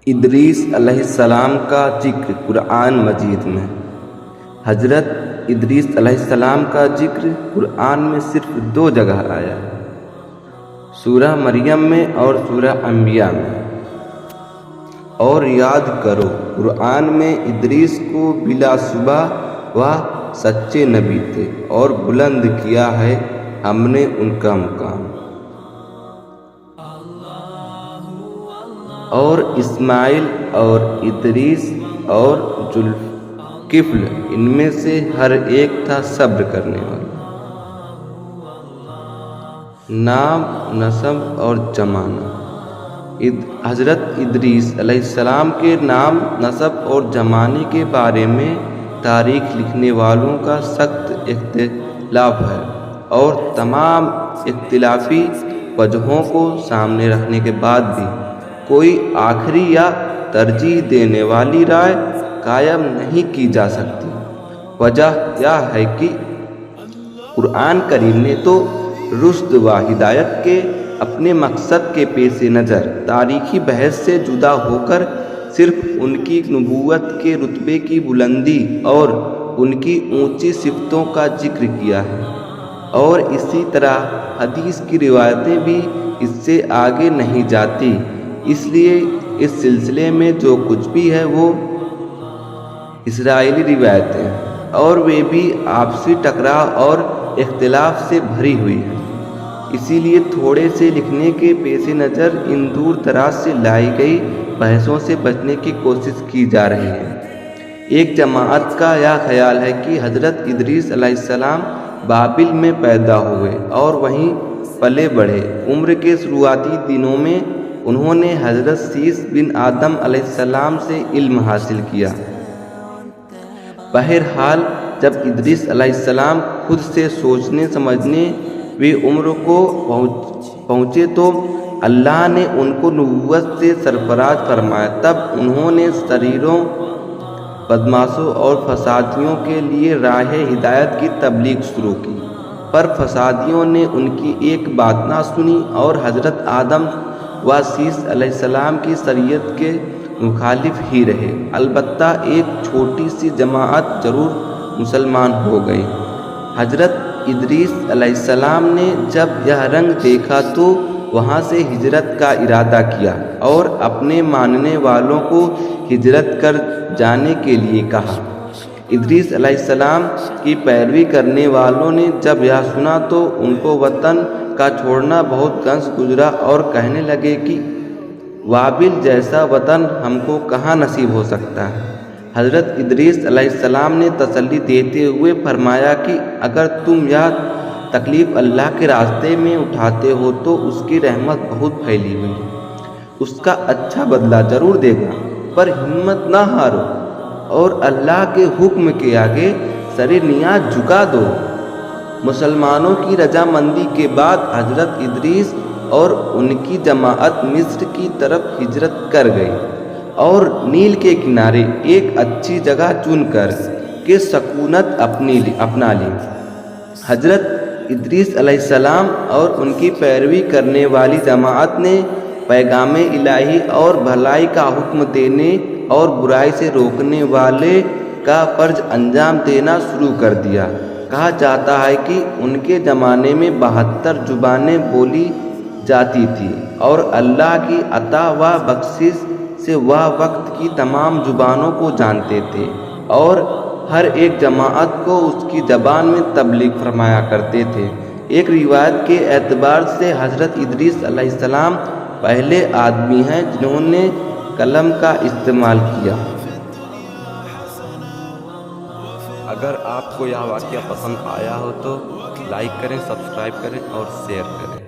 ادریس علیہ السلام کا ذکر قرآن مجید میں۔ حضرت ادریس علیہ السلام کا ذکر قرآن میں صرف 2 جگہ آیا ہے، سورہ مریم میں اور سورہ انبیاء میں۔ اور یاد کرو، قرآن میں ادریس کو بلا شبہ وہ سچے نبی تھے اور بلند کیا ہے ہم نے ان کا مقام۔ اور اسماعیل اور ادریس اور ذوالکفل، ان میں سے ہر ایک تھا صبر کرنے والا۔ نام، نسب اور زمانہ۔ حضرت ادریس علیہ السلام کے نام، نسب اور زمانے کے بارے میں تاریخ لکھنے والوں کا سخت اختلاف ہے، اور تمام اختلافی وجہوں کو سامنے رکھنے کے بعد بھی کوئی آخری یا ترجیح دینے والی رائے قائم نہیں کی جا سکتی۔ وجہ یہ ہے کہ قرآن کریم نے تو رشد و ہدایت کے اپنے مقصد کے پیش نظر تاریخی بحث سے جدا ہو کر صرف ان کی نبوت کے رتبے کی بلندی اور ان کی اونچی صفتوں کا ذکر کیا ہے، اور اسی طرح حدیث کی روایتیں بھی اس سے آگے نہیں جاتی۔ اس لیے اس سلسلے میں جو کچھ بھی ہے وہ اسرائیلی روایتیں ہیں، اور وہ بھی آپسی ٹکراؤ اور اختلاف سے بھری ہوئی ہیں۔ اسی لیے تھوڑے سے لکھنے کے پیش نظر ان دور دراز سے لائی گئی بحثوں سے بچنے کی کوشش کی جا رہی ہے۔ ایک جماعت کا یہ خیال ہے کہ حضرت ادریس علیہ السلام بابل میں پیدا ہوئے اور وہیں پلے بڑھے۔ عمر کے شروعاتی دنوں میں انہوں نے حضرت سیس بن آدم علیہ السلام سے علم حاصل کیا۔ بہرحال جب ادریس علیہ السلام خود سے سوچنے سمجھنے وی عمر کو پہنچے تو اللہ نے ان کو نبوت سے سرفراز فرمایا۔ تب انہوں نے شریروں، بدماشوں اور فسادیوں کے لیے راہ ہدایت کی تبلیغ شروع کی، پر فسادیوں نے ان کی ایک بات نہ سنی اور حضرت آدم و سیس علیہ السلام کی شریعت کے مخالف ہی رہے۔ البتہ ایک چھوٹی سی جماعت ضرور مسلمان ہو گئی۔ حضرت ادریس علیہ السلام نے جب یہ رنگ دیکھا تو وہاں سے ہجرت کا ارادہ کیا اور اپنے ماننے والوں کو ہجرت کر جانے کے لیے کہا۔ ادریس علیہ السلام کی پیروی کرنے والوں نے جب یہ سنا تو ان کو وطن کا چھوڑنا بہت گنج گزرا اور کہنے لگے کہ بابل جیسا وطن ہم کو کہاں نصیب ہو سکتا ہے۔ حضرت ادریس علیہ السلام نے تسلی دیتے ہوئے فرمایا کہ اگر تم یہ تکلیف اللہ کے راستے میں اٹھاتے ہو تو اس کی رحمت بہت پھیلی ہوئی ہے، اس کا اچھا بدلہ ضرور دے گا، پر ہمت نہ ہارو اور اللہ کے حکم کے آگے سر نیاز جھکا دو۔ مسلمانوں کی رضامندی کے بعد حضرت ادریس اور ان کی جماعت مصر کی طرف ہجرت کر گئی اور نیل کے کنارے ایک اچھی جگہ چن کر کے سکونت اپنا لی۔ حضرت ادریس علیہ السلام اور ان کی پیروی کرنے والی جماعت نے پیغام الہی اور بھلائی کا حکم دینے اور برائی سے روکنے والے کا فرض انجام دینا شروع کر دیا۔ کہا جاتا ہے کہ ان کے زمانے میں 72 زبانیں بولی جاتی تھیں، اور اللہ کی عطا و بخشش سے وہ وقت کی تمام زبانوں کو جانتے تھے اور ہر ایک جماعت کو اس کی زبان میں تبلیغ فرمایا کرتے تھے۔ ایک روایت کے اعتبار سے حضرت ادریس علیہ السلام پہلے آدمی ہیں جنہوں نے قلم کا استعمال کیا۔ اگر آپ کو یہ واقعہ پسند آیا ہو تو لائک کریں، سبسکرائب کریں اور شیئر کریں۔